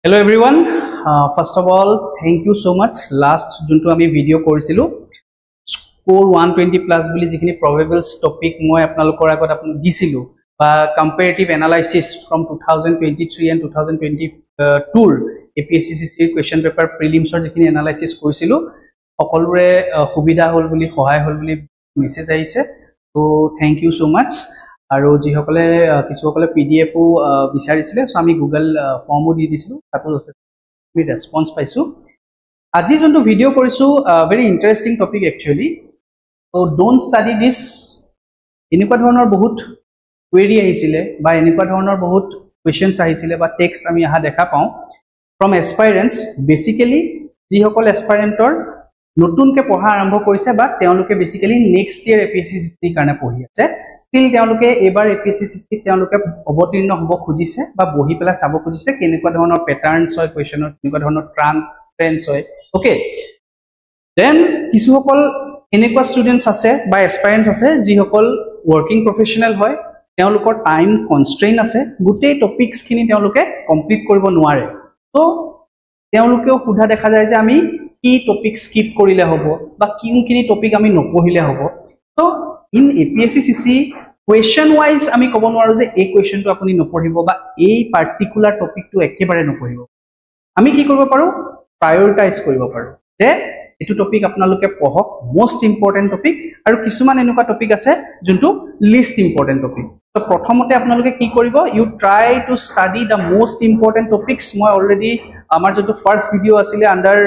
Hello everyone. First of all, thank you so much. Last juntu ami video korisilu score 120 plus boli jikhini probables topic moi apnalokor agot apni disilu ba comparative analysis from 2023 and 2022 APSCC question paper prelims or jikhini analysis korisilu okolure subida hol boli hohay hol boli message aise. So thank you so much. আৰু যি সকলে কিছু সকলে PDF ও বিচাৰিছিলে so আমি Google ফৰ্মও দি দিছিলো তাতো আমি ৰেসপন্স পাইছো আজি যোনটো ভিডিও কৰিছো very interesting topic actually. So don't study this. এনেকুৱা ধৰণৰ বহুত query আহিছিলে বা এনেকুৱা ধৰণৰ বহুত questions আহিছিলে বা text আমি আহা দেখা পাও from aspirants. Basically যি সকল aspirantor নতুনকে পঢ়া আৰম্ভ কৰিছে বা তেওঁলোকে বেসিক্যালি নেক্সট ইয়াৰ এপিএসসি কাৰণে পঢ়ি আছে স্টিল তেওঁলোকে এবাৰ এপিএসসি তেওঁলোকে অৱতীৰ্ণ হ'ব খুজিছে বা বহি পেলা চাব খুজিছে কেনেকুৱা ধৰণৰ প্যাটাৰ্নছ হয় কোৱেশ্চনৰ কেনেকুৱা ধৰণৰ ট্ৰেন্ডছ হয় ওকে দেন কিছু সকল এনেকুৱা ষ্টুডেন্টস আছে বা এসপায়াৰেন্টস আছে যি সকল ওয়াৰ্কিং প্ৰফেশনাল হয় তেওঁলোকৰ টাইম কনস্ট্ৰেইন আছে গুটেই টপিকস খিনি তেওঁলোকে কমপ্লিট কৰিব নোৱাৰে তো তেওঁলোকেও সুধা দেখা যায় যে আমি কি টপিক স্কিপ কৰিলে হ'ব বা কিনকিনি টপিক আমি নপঢ়িলে হ'ব তো ইন এপিএসসি কোৱেশ্চন ওয়াইজ আমি ক'ব নোৱাৰো যে এই কোৱেশ্চনটো আপুনি নপঢ়িব বা এই পাৰ্টিকুলাৰ টপিকটো একেবাৰে নপঢ়িব আমি কি কৰিব পাৰো প্ৰায়োৰিটাইজ কৰিব পাৰো যে এটো টপিক আপোনালোকে পঢ়ক মোস্ট ইম্পৰ্টেন্ট টপিক আৰু কিছুমান এনেকুৱা টপিক আছে যোনটো লিষ্ট ইম্পৰ্টেন্ট টপিক তো প্ৰথমতে আপোনালোকে কি কৰিব you try to study the most important topics মই অলৰেডি আমাৰ যোনটো ফাৰ্স্ট ভিডিও আছিল আন্ডাৰ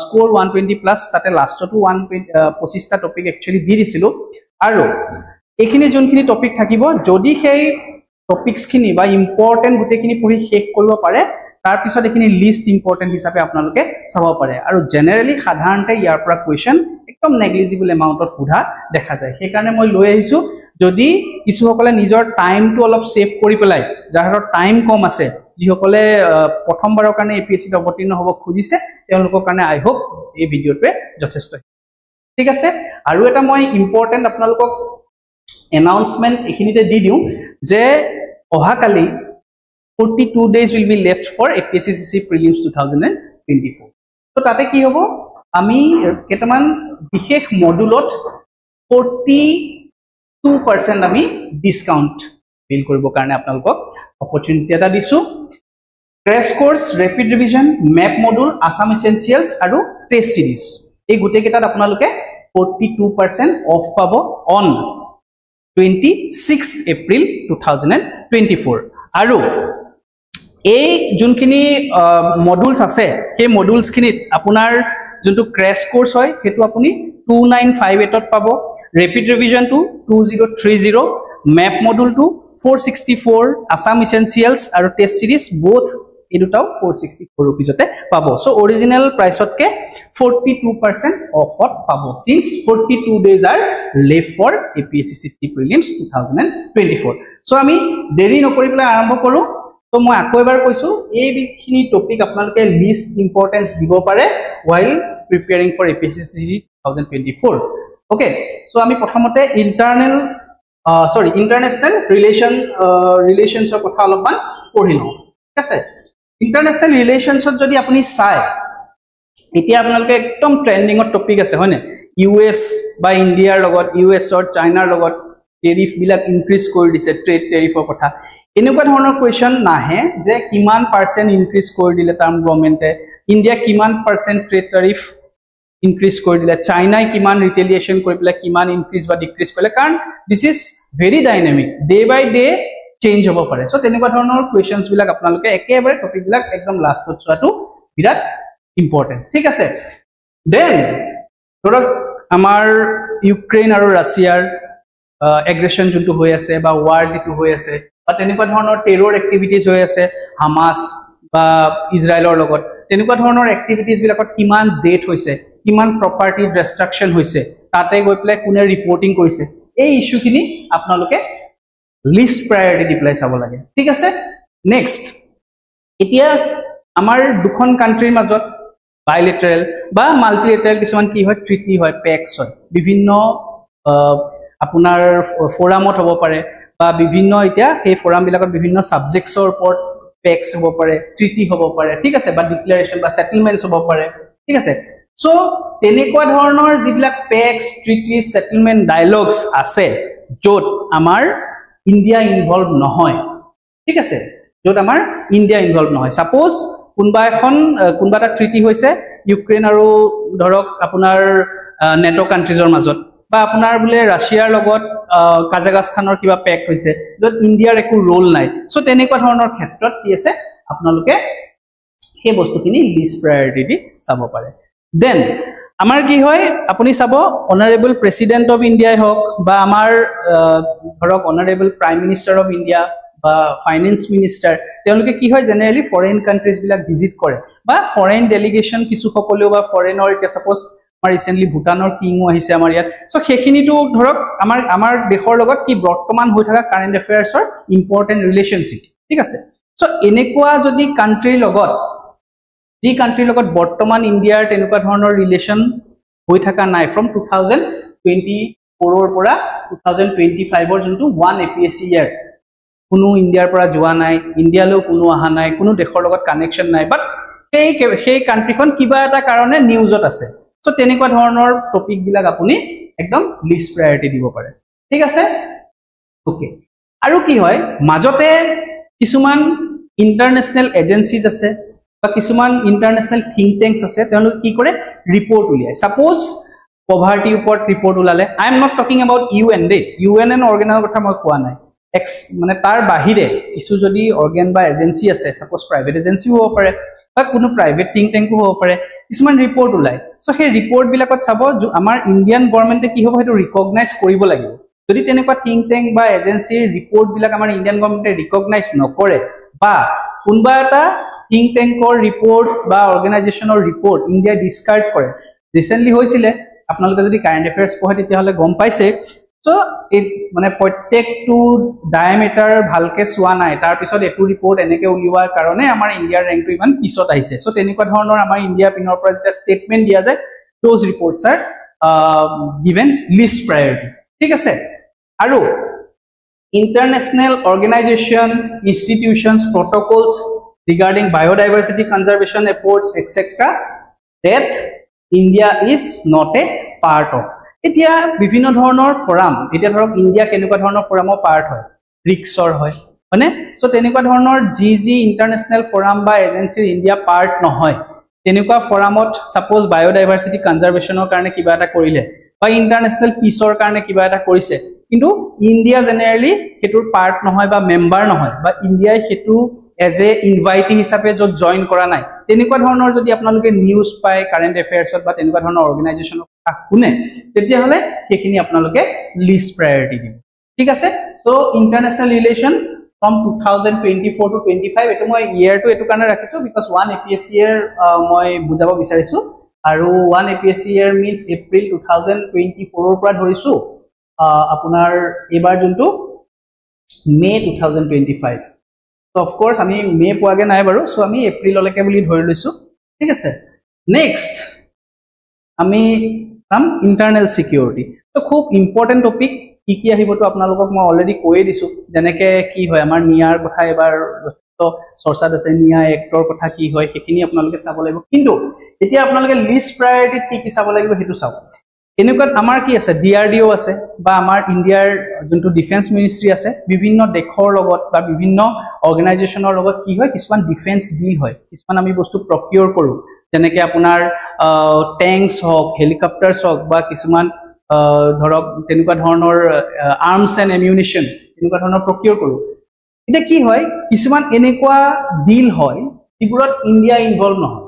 স্কোৰ 120 প্লাস তাতে লাষ্টটো 125 টা টপিক একচুয়ালি দি দিছিলো আৰু এখিনি যোনখিনি টপিক থাকিব যদি সেই টপিকস খিনি বা ইম্পৰ্টেন্ট গুটেখিনি পঢ়ি শেষ কৰিব পাৰে তাৰ পিছত এখিনি লিষ্ট ইম্পৰ্টেন্ট হিচাপে আপোনালোকে চাব পাৰে আৰু জেনাৰেলি সাধাৰণতে ইয়াৰ পৰা কোৱেশ্চন একদম নেগলিজিবল এমাউন্টত সুধা দেখা যায় সেই কাৰণে মই লৈ আহিছো যদি কিছু সকলে নিজৰ টাইমটো অলপ সেভ কৰি পেলাই যাৰ টাইম কম আছে যি সকলে প্ৰথমবাৰৰ কাৰণে এপিএসসি অৱতীৰ্ণ হ'ব খুজিছে তেওঁলোকৰ কাৰণে আই হোপ এই ভিডিওটোৱে যথেষ্ট ঠিক আছে আৰু এটা মই ইম্পৰ্টেন্ট আপোনালোকক এনাউন্সমেন্ট এখিনিতে দি দিও যে অহাকালি 42 days will be left for APSCC prelims 2024 তো তাতে কি হ'ব আমি কেটামান বিশেষ মডুলত 42% আমি ডিসকাউন্ট বিল কৰিব কাৰণে আপোনালোকক অপৰচুনিটি এটা দিছো crash course rapid revision map module Assam essentials আৰু টেস্ট সিৰিজ এই গুটে কেটাত আপোনালোকে 42% অফ পাব অন 26 এপ্ৰিল 2024 আৰু এই যোনখিনি মডুলস আছে সেই মডুলস খিনিত আপোনাৰ যোনটো ক্ৰ্যাশ কোৰ্স হয় হেতু আপুনি 2958 ত পাব rapid revision to 2030 map module to 464 Assam essentials আৰু টেস্ট সিৰিজ বোথ এই দুটাও 464 रुपीसতে পাব সো অৰিজিনাল প্ৰাইসতকে 42% অফত পাব since 42 days are left for APSCC prelims 2024 so আমি দেৰি নকৰি পেলাই আৰম্ভ কৰো তো মই আকৌ এবাৰ কৈছো এই বিখিনি টপিক আপোনালোকে লিষ্ট ইম্পৰ্টেন্স দিব পাৰে while preparing for APSCC 2024 okay so আমি প্ৰথমতে international relations কথা অলপমান পঢ়ি লওঁ ঠিক আছে international relations যদি আপুনি চাই এতিয়া আপোনালোকে একদম ট্ৰেন্ডিংৰ টপিক আছে হয়নে ইউএস বা ইন্ডিয়াৰ লগত ইউএস অৰ চাইনাৰ লগত টেৰিফ বিলাক ইনক্ৰিজ কৰি দিছে ট্ৰেড টেৰিফৰ কথা এনেকুৱা ধৰণৰ কোৱেশ্চন নাহে যে কিমান পাৰ্সেন্ট ইনক্ৰিজ কৰি দিলে টাৰ্ম গভৰ্নমেন্টে ইন্ডিয়া কিমান পাৰ্সেন্ট ট্ৰেড টেৰিফ ইনক্ৰিজ কৰি দিলে চাইনাই কিমান ৰিটেলিয়েশন কৰি পেলাই কিমান ইনক্ৰিজ বা ডিক্ৰিজ কৰিলে কাৰণ this is very dynamic day by day change হ'ব পাৰে সো তেনেকুৱা ধৰণৰ কোৱেশ্চনস বিলাক আপোনালোকে একেবাৰে টপিক বিলাক একদম লাষ্টত চোৱাটো বিৰাট ইম্পৰ্টেন্ট ঠিক আছে দেন ধৰক আমাৰ ইউক্ৰেইন আৰু ৰাছিয়াৰ এগ্ৰেশন যোনটো হৈ আছে বা ওয়াৰ যেটো হৈ আছে বা তেনেকুৱা ধৰণৰ টেৰৰ এক্টিভিটিজ হৈ আছে হামাস বা ইজৰাইলৰ লগত তেনেকুৱা ধৰণৰ এক্টিভিটিজ বিলাকত কিমান ডেট হৈছে কিমান প্ৰপাৰ্টি ডিস্ট্ৰাকশন হৈছে তাতে গৈ প্লে কোনে ৰিপৰ্টিং কৰিছে এই ইস্যুখিনি আপোনালোকে লিষ্ট প্ৰায়োৰিটি দি প্লাই চাব লাগে ঠিক আছে নেক্সট এতিয়া আমাৰ দুখন কান্ট্ৰিৰ মাজত বাইলেটাৰেল বা মাল্টিলেটাৰেল কিছুমান কি হয় ট্ৰিটি হয় পেক্স হয় বিভিন্ন আপোনাৰ ফোৰামত হ'ব পাৰে বা বিভিন্ন এতিয়া সেই ফোৰাম বিলাকত বিভিন্ন সাবজেক্টছৰ ওপৰত পেক্স হ'ব পাৰে ট্ৰিটি হ'ব পাৰে ঠিক আছে বা ডিক্লাৰেশ্যন বা সেটেলমেন্টস হ'ব পাৰে ঠিক আছে সো তেনেকুৱা ধৰণৰ যিবিলাক পেক্স ট্ৰিটি সেটেলমেন্ট ডায়ালগস আছে য'ত আমাৰ ইন্ডিয়া ইনভলভ নহয় ঠিক আছে য'ত আমাৰ ইন্ডিয়া ইনভলভ নহয় সাপোজ কোনবা এটা ট্ৰিটি হৈছে ইউক্ৰেইন আৰু ধৰক আপোনাৰ নেটো কান্ট্ৰিজৰ মাজত বা আপোনাৰ বুলে ৰাছিয়াৰ লগত কাজাখস্তানৰ কিবা পেক্ট হৈছে য'ত ইন্ডিয়াৰ একো ৰোল নাই সো তেনেকুৱা ধৰণৰ ক্ষেত্ৰত কি আছে আপোনালোকে সেই বস্তুখিনি লিষ্ট প্ৰায়োৰিটি দি চাব পাৰে দেন আমাৰ কি হয় আপুনি চাব অনাৰেবল প্ৰেসিডেন্ট অফ ইন্ডিয়াই হওক বা আমাৰ ধৰক honourable prime minister of India বা ফাইনেন্স মিনিষ্টাৰ তেওঁলোকে কি হয় জেনাৰেলি ফৰেইন কান্ট্ৰিজ বিলাক ভিজিট কৰে বা ফৰেইন ডেলিগেশ্যন কিছু সকলেও বা ফৰেইনৰ এতিয়া সাপোজ আমাৰ ৰিসেন্টলি ভুটানৰ কিংও আহিছে আমাৰ ইয়াত সো সেইখিনিটো ধৰক আমাৰ দেশৰ লগত কি বৰ্তমান হৈ থকা কাৰেন্ট এফেয়াৰ্ছৰ ইম্পৰ্টেন্ট ৰিলেশনশিপ ঠিক আছে সো এনেকুৱা যদি কান্ট্ৰিৰ লগত যি কান্ট্ৰিৰ লগত বৰ্তমান ইণ্ডিয়াৰ তেনেকুৱা ধৰণৰ ৰিলেশন হৈ থকা নাই ফ্ৰম 2024 ৰ পৰা 2025 ৰ যোনটো 1 APSC ইয়াৰ কোনো ইণ্ডিয়াৰ পৰা যোৱা নাই ইণ্ডিয়ালৈ কোনো আহা নাই কোনো দেশৰ লগত কানেকশন নাই বাট সেই কান্ট্ৰিখন কিবা এটা কাৰণে নিউজত আছে সো তেনেকুৱা ধৰণৰ টপিক বিলাক আপুনি একদম লিষ্ট প্ৰায়োৰিটি দিব পাৰে ঠিক আছে ওকে আৰু কি হয় মাজতে কিছুমান ইন্টাৰনেশনাল এজেন্সিজ আছে বা কিছুমান ইন্টাৰনেশনাল থিংক ট্যাঙ্কস আছে তেওঁলোকে কি কৰে ৰিপৰ্ট উলিয়ায় সাপোজ পভাৰ্টি ওপৰত ৰিপৰ্ট উলালে I am not talking about UN the UN an অৰ্গেনৰ কথা মই কোৱা নাই মানে তাৰ বাহিৰে কিছু যদি অৰ্গান বা এজেন্সি আছে সাপোজ প্ৰাইভেট এজেন্সি হ'ব পাৰে বা কোনো প্ৰাইভেট থিংক ট্যাঙ্কো হ'ব পাৰে কিছুমান ৰিপৰ্ট উলাই সো সেই ৰিপৰ্ট বিলাকত চাব আমাৰ ইণ্ডিয়ান গভৰ্ণমেণ্টে কি হ'ব হেতু ৰিকগনাইজ কৰিব লাগিব যদি তেনেকুৱা থিংক ট্যাঙ্ক বা এজেন্সিৰ ৰিপৰ্ট বিলাক আমাৰ ইণ্ডিয়ান গভৰ্ণমেণ্টে ৰিকগনাইজ নকৰে বা কোনবা এটা থিংক ট্যাঙ্কৰ ৰিপৰ্ট বা অৰ্গানাইজেচনৰ ৰিপৰ্ট ইণ্ডিয়া ডিসকাৰ্ড কৰে ৰিসেন্টলি হৈছিলে আপোনালোকে যদি কাৰেন্ট এফেয়াৰ্স পঢ়ে তেতিয়াহলে গম পাইছে সো মানে প্ৰত্যেকটো ডায়ামিটাৰ ভালকে চোৱা নাই তাৰ পিছত এটো ৰিপৰ্ট এনেকে উলিওৱাৰ কাৰণে আমাৰ ইণ্ডিয়াৰ ৰেংকটো ইমান পিছত আহিছে সো তেনেকুৱা ধৰণৰ আমাৰ ইণ্ডিয়া পিনৰ পৰা যেতিয়া ষ্টেটমেন্ট দিয়া যায় those reports are given least priority ঠিক আছে আৰু international organization institutions protocols regarding biodiversity conservation efforts etc that India is not a part of এতিয়া বিভিন্ন ধৰণৰ ফৰাম এতিয়া ধৰক ইন্ডিয়া কেনেকুৱা ধৰণৰ ফৰামৰ পাৰ্ট হয় ৰিক্সৰ হয় মানে সো তেনেকুৱা ধৰণৰ জি ইন্টাৰনেশনাল ফৰাম বা এজেন্সিৰ ইন্ডিয়া পাৰ্ট নহয় তেনেকুৱা ফৰামত সাপোজ বায়োডাইভাৰ্সিটি কনজাৰভেশনৰ কাৰণে কিবা এটা কৰিলে বা ইন্টাৰনেশনাল পিছৰ কাৰণে কিবা এটা কৰিছে কিন্তু ইন্ডিয়া জেনাৰেলি হেতুৰ পাৰ্ট নহয় বা মেম্বাৰ নহয় বা ইন্ডিয়াই হেতু এজ এ ইনভাইটি হিচাপে যত জয়েন কৰা নাই তেনেকুৱা ধৰণৰ যদি আপোনালোকে নিউজ পায় কাৰেন্ট এফেয়াৰ্ছত বা তেনেকুৱা ধৰণৰ অৰ্গানাইজেচনৰ কথা শুনে তেতিয়া হলে সেইখিনি আপোনালোকে লিষ্ট প্ৰায়োৰিটি দিব ঠিক আছে সো ইন্টাৰনেশনাল ৰিলেশন from 2024 to 25 এটো মই ইয়াৰ টু এটো কাৰণে ৰাখিছো because 1 APSC ইয়াৰ মই বুজাব বিচাৰিছো আৰু 1 APSC ইয়াৰ means এপ্ৰিল 2024 ৰ পৰা ধৰিছো আপোনাৰ এবাৰ যোনটো মে 2025 so of course আমি মে পোৱাগে নাই বাৰু সো আমি এপ্ৰিললৈকে বুলি ধৰি লৈছো ঠিক আছে নেক্সট আমি some internal security তো খুব ইম্পৰ্টেন্ট টপিক কি আহিবটো আপোনালোকক মই অলৰেডি কৈ দিছো জেনেকে কি হয় আমাৰ নিয়াৰ কথা এবাৰ তো চৰ্চাত আছে নিয়া এক্টৰ কথা কি হয় সেইখিনি আপোনালোকে চাব লাগিব কিন্তু এতিয়া আপোনালোকে লিষ্ট প্ৰায়োৰিটি কি চাব লাগিব হেতু চাওক এনেকুৱা আমাৰ কি আছে ডিআৰডিও আছে বা আমাৰ ইণ্ডিয়াৰ যোনটো ডিফেন্স মিনিষ্ট্ৰি আছে বিভিন্ন দেশৰ লগত বা বিভিন্ন অৰ্গানাইজেচনৰ লগত কি হয় কিছুমান ডিফেন্স ডিল হয় কিছুমান আমি বস্তু প্ৰকিউৰ কৰো জেনেকে আপোনাৰ ট্যাঙ্কস হওক হেলিকপ্টাৰছ হওক বা কিছুমান ধৰক তেনেকুৱা ধৰণৰ আৰ্মছ এণ্ড এমিউনিশন তেনেকুৱা ধৰণৰ প্ৰকিউৰ কৰো এটা কি হয় কিছুমান এনেকুৱা ডিল হয় যিবোৰত ইণ্ডিয়া ইনভলভ নহয়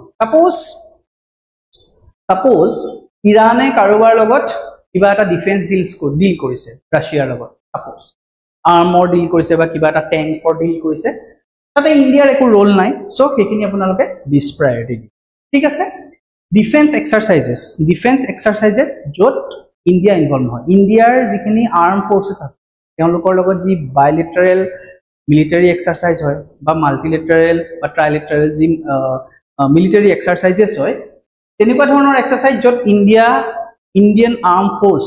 সাপোজ ইৰানে কাৰোবাৰ লগত কিবা এটা ডিফেন্স ডিল কৰিছে ৰাছিয়াৰ লগত সাপোজ আৰ্মৰ ডিল কৰিছে বা কিবা এটা ট্যাঙ্কৰ ডিল কৰিছে তাতে ইণ্ডিয়াৰ একো ৰোল নাই সো সেইখিনি আপোনালোকে লিষ্ট প্ৰায়োৰিটি দি ঠিক আছে ডিফেন্স এক্সাৰসাইজেছ য'ত ইণ্ডিয়া ইনভলভ নহয় ইণ্ডিয়াৰ যিখিনি আৰ্ম ফৰ্চেছ আছে তেওঁলোকৰ লগত যি বাইলেটাৰেল মিলিটাৰী এক্সাৰসাইজ হয় বা মাল্টিলেটাৰেল বা ট্ৰাইলেটাৰেল যি মিলিটাৰী এক্সাৰসাইজেছ হয় তেনেকুৱা ধৰণৰ এক্সাৰসাইজ য'ত ইণ্ডিয়ান আৰ্ম ফৰ্চ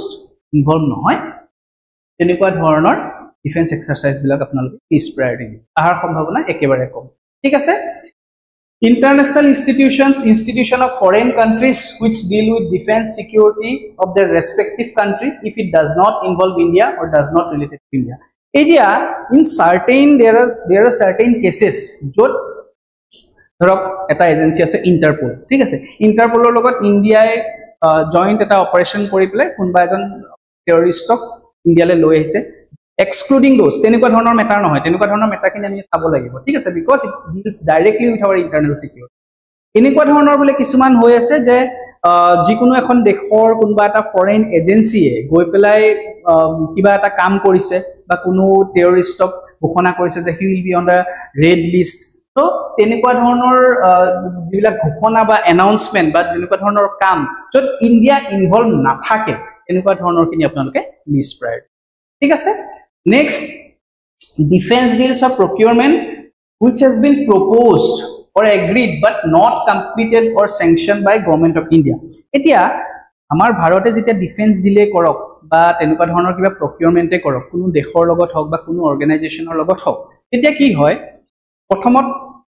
ইনভলভ নহয় তেনেকুৱা ধৰণৰ ডিফেন্স এক্সাৰসাইজ বিলাক আপোনালোকে লিষ্ট প্ৰায়োৰিটি দি আহাৰ সম্ভাৱনা একেবাৰে কম ঠিক আছে international institution of foreign countries which deal with defense security of their respective country if it does not involve India or does not relate to India area in certain there are certain cases jot ধৰক এটা agency আছে Interpol ঠিক আছে ইন্টাৰপলৰ লগত ইণ্ডিয়াই joint এটা operation কৰি পেলাই কোনবা এজন টেৰৰিষ্টক ইণ্ডিয়ালৈ লৈ আহিছে excluding those তেনেকুৱা ধৰণৰ মেটাৰ নহয় তেনেকুৱা ধৰণৰ মেটাৰখিনি আমি চাব লাগিব ঠিক আছে because it deals directly with our internal security এনেকুৱা ধৰণৰ বলে কিছুমান হৈ আছে যে যিকোনো এখন দেশৰ কোনবা এটা ফৰেইন এজেন্সিয়ে গৈ পেলাই কিবা এটা কাম কৰিছে বা কোনো টেৰৰিষ্টক ঘোষণা কৰিছে যে he will be on the red list তো তেনেকুৱা ধৰণৰ যিবিলাক ঘোষণা বা এনাউন্সমেন্ট বা তেনেকুৱা ধৰণৰ কাম যত ইণ্ডিয়া ইনভলভ নাথাকে তেনেকুৱা ধৰণৰ কিনি আপোনালোকে লিষ্ট প্ৰায়ৰিটি ঠিক আছে next defense deals of procurement which has been proposed or agreed but not completed or sanctioned by government of India etia amar bharote jetia defense dile korok ba tenuka dhonor kiba procurement e korok kuno deshor logot hok ba kuno organization or logot hok etia ki hoy prothomot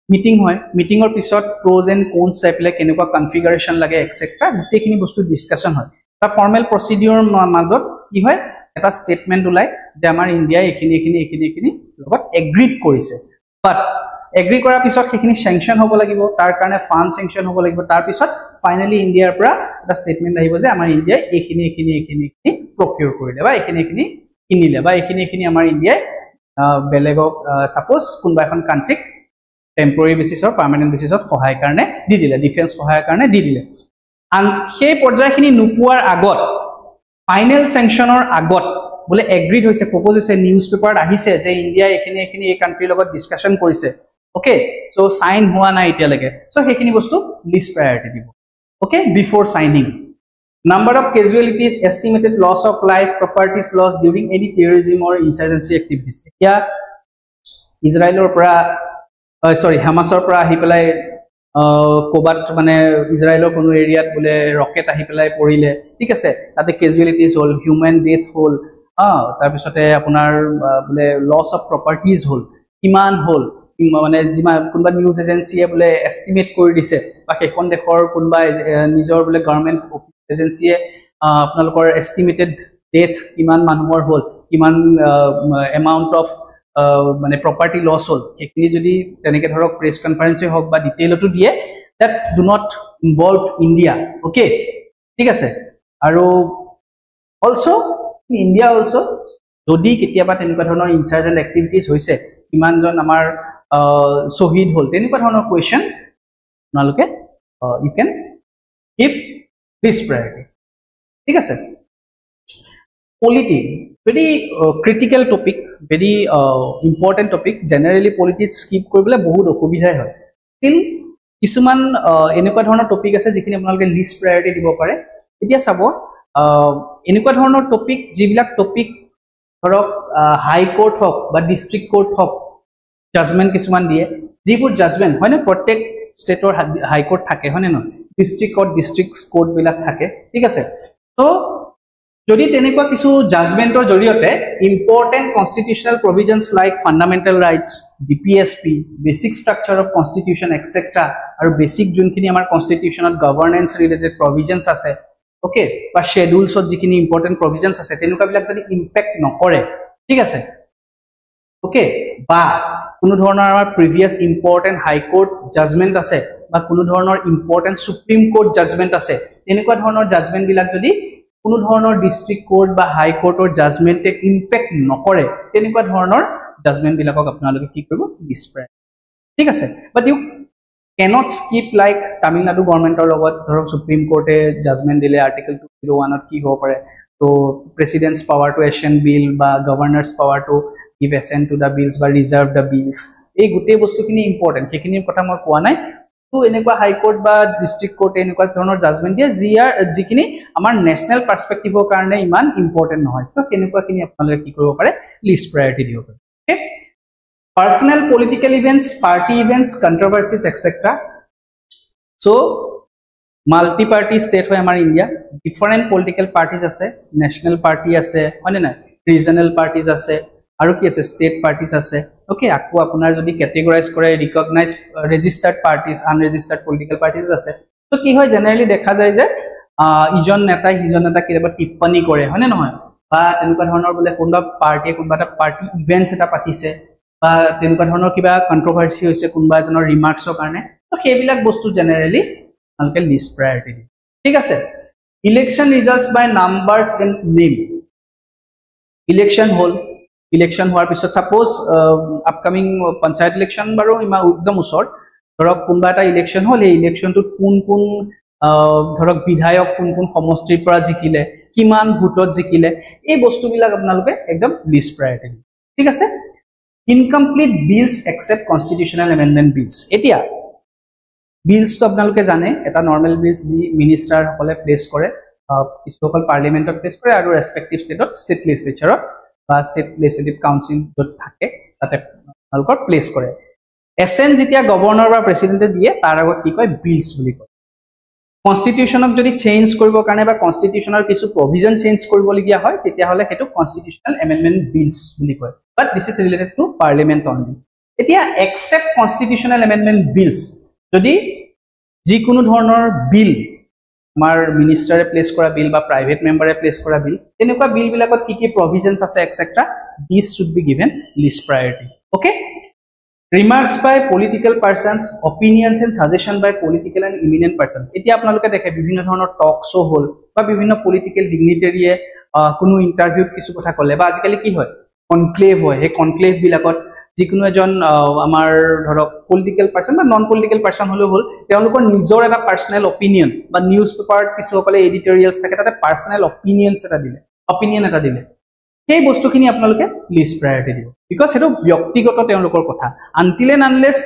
meeting hoy meeting or pisot pros and cons saipele kenuka configuration lage etc gute khini bostu discussion hoy ta formal procedure majot ki hoy এটা statement উলাই যে আমাৰ India এখিনি লগত এগ্ৰিড কৰিছে বাট agri কৰাৰ পিছত সেইখিনি স্যাংশন হ'ব লাগিব তাৰ কাৰণে ফান্ড স্যাংশন হ'ব লাগিব তাৰ পিছত ফাইনালি ইন্ডিয়াৰ পৰা এটা স্টেটমেন্ট আহিব যে আমাৰ ইন্ডিয়া এখিনি প্ৰকিউৰ কৰিলে বা এখিনি কিনিলে বা এখিনি আমাৰ ইন্ডিয়াই বেলেগক সাপোজ কোনবা এখন কান্ট্ৰিক টেম্পৰাৰী বেসিসৰ পাৰ্মানেন্ট বেসিসত সহায় কাৰণে দি দিলে ডিফেন্স সহায়ৰ কাৰণে দি দিলে আন সেই পৰ্যায়খিনি নুপুৱাৰ আগত ফাইনাল স্যাংশনৰ আগত বলে এগ্ৰিড হৈছে প্ৰপ'জ হৈছে নিউজ পেপাৰত আহিছে যে ইণ্ডিয়া এখিনি এই কান্ট্ৰিৰ লগত ডিসকাশন কৰিছে ওকে সো সাইন হোৱা নাই এতিয়া লাগে সো হেখিনি বস্তু লিষ্ট প্ৰায়ৰিটি দিব okay বিফোৰ signing number of casualties estimated loss of life properties lost during any terrorism or insurgency activities ya ইজৰাইলৰ পৰা হামাসৰ পৰা আহি পেলাই কোবাত মানে ইজৰাইলৰ কোনো এৰিয়াত বলে ৰকেট আহি পেলাই পৰিলে ঠিক আছে তাতে ক্যাজুয়ালিটিজ হল হিউম্যান ডেথ হল তাৰ পিছতে আপোনাৰ বলে লস অফ প্ৰপাৰ্টিজ হল কিমান হল মানে যিমান কোনবা নিউজ এজেন্সিয়ে বলে এস্টিমেট কৰি দিছে বা সেইখন দেশৰ কোনবা নিজৰ বলে গভৰ্ণমেন্ট এজেন্সিয়ে আপোনালোকৰ এস্টিমেটেড ডেথ কিমান মানুহৰ হল কিমান এমাউন্ট অফ মানে প্ৰপাৰ্টি লস হল সেইখিনি যদি তেনেকে ধৰক প্ৰেছ কনফাৰেন্সে হওক বা ডিটেইলটো দিয়ে that do not involve India okay ঠিক আছে আৰু also in India also যদি কেতিয়াবা তেনেকুৱা ধৰণৰ ইনসাৰ্জেন্ট এক্টিভিটিজ হৈছে কিমানজন আমাৰ শহীদ হল তেনেকুৱা ধৰণৰ কোৱেশ্চন আপোনালোকে you can give this priority ঠিক আছে polity very critical topic very important topic generally politics skip কৰিবলৈ বহুত অসুবিধা হয় still কিছুমান এনেকুৱা ধৰণৰ টপিক আছে যিখিনি আপোনালোকে লিষ্ট প্ৰায়ৰিটি দিব পাৰে এতিয়া চাব এনেকুৱা ধৰণৰ টপিক যিবিলাক টপিক ধৰক হাই কোৰ্ট হক বা ডিস্ট্ৰিক্ট কোৰ্ট হক জাজমেন্ট কিছুমান দিয়ে যিবোৰ জাজমেন্ট হয় না প্ৰত্যেক ষ্টেটৰ হাই কোৰ্ট থাকে হয় না ডিস্ট্ৰিক্ট কোৰ্ট বিলাক থাকে ঠিক আছে তো যদি তেনেকুৱা কিছু জাজমেন্টৰ জৰিয়তে important constitutional provisions like fundamental rights DPSP basic structure of constitution etcetera আৰু বেসিক যোনখিনি আমাৰ কনস্টিটিউশনত গভৰ্নেন্স ৰিলেটেড প্ৰভিজনস আছে ওকে বা শেডিউলছত যিখিনি ইম্পৰ্টেন্ট প্ৰভিজনস আছে তেনেকুৱা বিলাক যদি ইম্প্যাক্ট নকৰে ঠিক আছে ওকে বা কোনো ধৰণৰ আমাৰ প্ৰিভিয়াস ইম্পৰ্টেন্ট হাই কোৰ্ট জাজমেন্ট আছে বা কোনো ধৰণৰ ইম্পৰ্টেন্ট সুপ্ৰিম কোৰ্ট জাজমেন্ট আছে তেনেকুৱা ধৰণৰ জাজমেন্ট বিলাক যদি কোনো ধৰণৰ ডিস্ট্ৰিক্ট কোৰ্ট বা হাই কোৰ্টৰ জাজমেন্টে ইম্প্যাক্ট নকৰে তেনেকুৱা ধৰণৰ জাজমেন্ট বিলাকক আপোনালোকে কি কৰিব ডিসপ্ৰাই ঠিক আছে but you cannot skip like Tamil Nadu governmentor লগত ধৰক সুপ্ৰিম কোৰ্টে জাজমেন্ট দিলে আৰ্টিকল 201 ত কি হ'ব পাৰে তো president's power to action bill বা governor's power to give assent to the bills বা reserve the bills এই গুটে বস্তুখিনি ইম্পৰ্টেন্ট সেইখিনিৰ কথা মই কোৱা নাই তো এনেকুৱা হাই কোৰ্ট বা ডিস্ট্ৰিক্ট কোৰ্ট এনেকুৱা ধৰণৰ জাজমেন্ট দিয়ে যিখিনি আমাৰ নেশনাল পাৰ্সপেক্টিভৰ কাৰণে ইমান ইম্পৰ্টেন্ট নহয় তো কেনেকুৱাখিনি আপোনালোকে কি কৰিব পাৰে লিষ্ট প্ৰায়ৰিটি দিব পাৰে okay personal political events party events controversies etc so multi party state hoy amar India different political parties ase national party ase hone na regional parties ase আৰু কি আছে ষ্টেট পাৰ্টিজ আছে okay আকৌ আপোনাৰ যদি categorize কৰে recognize registered parties unregistered political parties আছে তো কি হয় জেনাৰেলি দেখা যায় যে ইজন নেতাই সিজন নেতা কেতিয়াবা টিপ্পনী কৰে হয়নে নহয় বা তেনেকুৱা ধৰণৰ বোলে কোনোবা পাৰ্টিয়ে কোনোবা এটা পাৰ্টি ইভেন্টছ এটা পাতিছে বা তেনেকুৱা ধৰণৰ কিবা কন্ট্ৰভাৰ্সি হৈছে কোনোবা এজনৰ ৰিমাৰ্কছৰ কাৰণে তো সেইবিলাক বস্তু জেনাৰেলি আপোনালোকে লিষ্ট প্ৰায়ৰিটি দিব ঠিক আছে election results by numbers and name election hall election হোৱাৰ পিছত সাপোজ আপকামিং পঞ্চায়ত ইলেকশ্যন বাৰু ইমান একদম ওচৰত ধৰক কোনোবা এটা ইলেকশ্যন হল এই ইলেকশ্যনটোত কোন কোন ধৰক বিধায়ক কোন কোন সমষ্টিৰ পৰা জিকিলে কিমান ভোটত জিকিলে এই বস্তুবিলাক আপোনালোকে একদম লিষ্ট প্ৰায়ৰিটি দিব ঠিক আছে incomplete bills except constitutional amendment bills এতিয়া বিলছটো আপোনালোকে জানে এটা নৰ্মেল বিলছ যি মিনিষ্টাৰ সকলে প্লেচ কৰে কিছুসকল পাৰ্লিমেণ্টত প্লেচ কৰে আৰু ৰেস্পেক্টিভ ষ্টেটত ষ্টেট লেজিস্লেচাৰত বা ষ্টেট লেজিস্লেটিভ কাউন্সিল য'ত থাকে তাতে আপোনালোকৰ প্লেচ কৰে এছেন যেতিয়া গভৰ্ণৰ বা প্ৰেচিডেণ্টে দিয়ে তাৰ আগত কি কয় বিলছ বুলি কয় কনষ্টিটিউচনক যদি চেঞ্জ কৰিবৰ কাৰণে বা কনষ্টিটিউচনৰ কিছু প্ৰভিজন চেঞ্জ কৰিবলগীয়া হয় তেতিয়াহ'লে সেইটো কনষ্টিটিউচনেল এমেণ্ডমেণ্ট বিলছ বুলি কয় বাট this is related to parliament only এতিয়া এক্সেপ্ট কনষ্টিটিউচনেল এমেণ্ডমেণ্ট বিলছ যদি যিকোনো ধৰণৰ বিল আমাৰ মিনিষ্টাৰে প্লেচ কৰা বিল বা প্ৰাইভেট মেম্বাৰে প্লেচ কৰা বিল তেনেকুৱা বিলবিলাকত কি কি প্ৰভিজনছ আছে et cetera this should be given list priority okay remarks by political persons opinions and suggestion by political and eminent persons এতিয়া আপোনালোকে দেখে বিভিন্ন ধৰণৰ টক শো হল বা বিভিন্ন পলিটিক্যাল ডিগনিটাৰীয়ে কোনো ইন্টাৰভিউত কিছু কথা কলে বা আজিকালি কি হয় কনক্লেভ হয় এই কনক্লেভ বিলাকত যিকোনো এজন আমাৰ ধৰক পলিটিক্যাল পাৰ্সন বা নন পলিটিক্যাল পাৰ্সন হলে হল তেওঁলোকৰ নিজৰ এটা পাৰ্সোনেল অপিনিয়ন বা নিউজ পেপাৰত কিছু সকলে এডিটৰিয়েলছ থাকে তাতে পাৰ্সোনেল অপিনিয়নছ এটা দিলে সেই বস্তুখিনি আপোনালোকে লিষ্ট প্ৰায়ৰিটি দিব বিকজ সেইটো ব্যক্তিগত তেওঁলোকৰ কথা আনটিল এণ্ড আনলেছ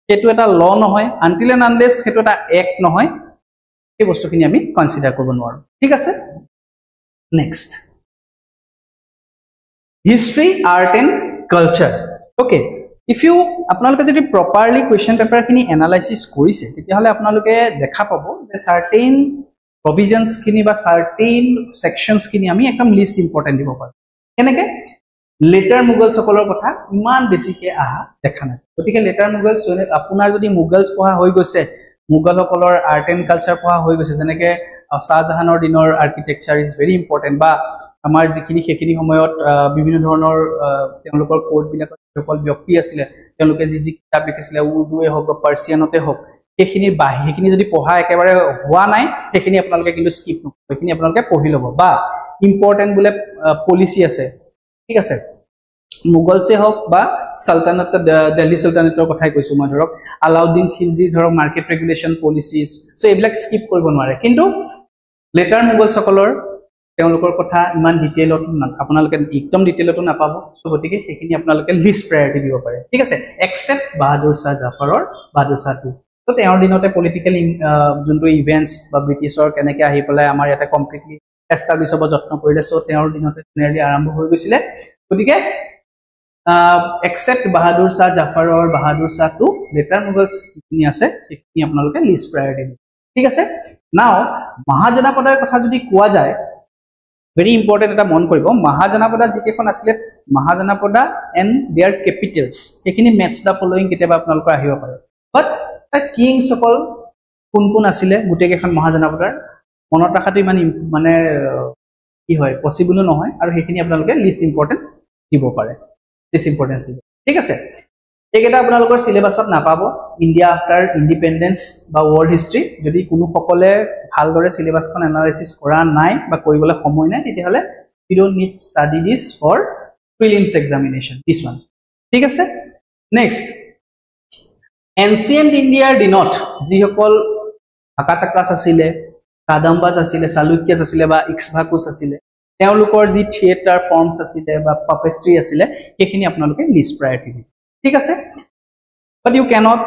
সেইটো এটা ল নহয় আনটিল এণ্ড আনলেছ সেইটো এটা এক্ট নহয় সেই বস্তুখিনি আমি কনচিডাৰ কৰিব নোৱাৰো ঠিক আছে next history art and culture okay if you আপোনালোকে যদি প্ৰপাৰলি কুৱেশ্যন পেপাৰখিনি এনালাইচিছ কৰিছে তেতিয়াহ'লে আপোনালোকে দেখা পাব যে চাৰ্টেইন প্ৰভিজনছ খিনি বা চাৰ্টেইন সেকশনছ খিনি আমি একদম লিষ্ট ইম্পৰ্টেণ্ট দিব পাৰোঁ কেনেকে লেটাৰ মুগলসকলৰ কথা ইমান বেছিকে আহা দেখা নাই গতিকে লেটাৰ মুগলছ আপোনাৰ যদি মুগলছ পঢ়া হৈ গৈছে মুগলসকলৰ আৰ্ট এণ্ড কালচাৰ পঢ়া হৈ গৈছে যেনেকে শাহজাহানৰ দিনৰ আৰ্কিটেকচাৰ ইজ ভেৰি ইম্পৰ্টেণ্ট বা আমাৰ যিখিনি সেইখিনি সময়ত বিভিন্ন ধৰণৰ তেওঁলোকৰ কোৰ্টবিলাকত সকল ব্যক্তি আছিলে তেওঁলোকে যি যি কিতাপ লিখিছিলে উৰ্দুৱে হওক বা পাৰ্চিয়ানতে হওক সেইখিনি যদি পঢ়া একেবাৰে হোৱা নাই সেইখিনি আপোনালোকে কিন্তু স্কিপ নকৰিব সেইখিনি আপোনালোকে পঢ়ি ল'ব বা ইম্পৰ্টেণ্ট বোলে পলিচি আছে ঠিক আছে মুগলছে হওক বা সালতানাত দিল্লী সালতানাতৰ কথাই কৈছো মই ধৰক আলাউদ্দিন খিলজিৰ ধৰক মাৰ্কেট ৰেগুলেশ্যন পলিচিজ সো এইবিলাক স্কিপ কৰিব নোৱাৰে কিন্তু লেটাৰ মুগলসকলৰ তেওঁলোকৰ কথা ইমান ডিটেইলত আপোনালোকে একদম ডিটেইলতো নাপাব সো গতিকে সেইখিনি আপোনালোকে লিষ্ট প্ৰায়ৰিটি দিব পাৰে ঠিক আছে এক্সেপ্ট বাহাদুৰ শাহ জাফৰৰ বাহাদুৰ শাহ টু তো তেওঁৰ দিনতে পলিটিক্যাল যোনটো ইভেন্টছ বা ব্ৰিটিছৰ কেনেকৈ আহি পেলাই আমাৰ ইয়াতে কমপ্লিটলি এষ্টাব্লিছ হ'ব যত্ন কৰিলে সো তেওঁৰ দিনতে জেনেৰেলি আৰম্ভ হৈ গৈছিলে গতিকে এক্সেপ্ট বাহাদুৰ শাহ জাফৰৰ বাহাদুৰ শাহ টু লেটাৰ মুগলছ যিখিনি আছে সেইখিনি আপোনালোকে লিষ্ট প্ৰায়ৰিটি দিব ঠিক আছে নাও মহাজনাপদাৰ কথা যদি কোৱা যায় ভেৰি ইম্পৰ্টেণ্ট এটা মন কৰিব মহাজনাপদা যিকেইখন আছিলে মহাজনাপদা এণ্ড দেয়াৰ কেপিটেলছ সেইখিনি মেটছ দ্য ফলোয়িং কেতিয়াবা আপোনালোকৰ আহিব পাৰে বাট কিংছ অকল কোন কোন আছিলে গোটেইকেইখন মহাজনাপদাৰ মনত ৰখাটো ইমান মানে কি হয় পচিবলো নহয় আৰু সেইখিনি আপোনালোকে লিষ্ট ইম্পৰ্টেণ্ট দিব পাৰে লিষ্ট ইম্পৰ্টেঞ্চ দিব ঠিক আছে এইকেইটা আপোনালোকৰ সিলেবাছত নাপাব ইণ্ডিয়া আফটাৰ ইণ্ডিপেণ্ডেন্স বা ৱৰ্ল্ড হিষ্ট্ৰী যদি কোনো সকলে ভালদৰে সিলেবাছখন এনালাইচিছ কৰা নাই বা কৰিবলৈ সময় নাই তেতিয়াহ'লে you don't need study this for prelims examination this one ঠিক আছে নেক্সট এনচিয়েণ্ট ইণ্ডিয়াৰ দিনত যিসকল আকাটাকাছ আছিলে কাদাম্বাজ আছিলে চালুক্যাছ আছিলে বা ইক্সভাকুছ আছিলে তেওঁলোকৰ যি থিয়েটাৰ ফৰ্মছ আছিলে বা পাপেট্ৰি আছিলে সেইখিনি আপোনালোকে লিষ্ট প্ৰায়ৰিটি দিব ঠিক আছে বাট ইউ কেনট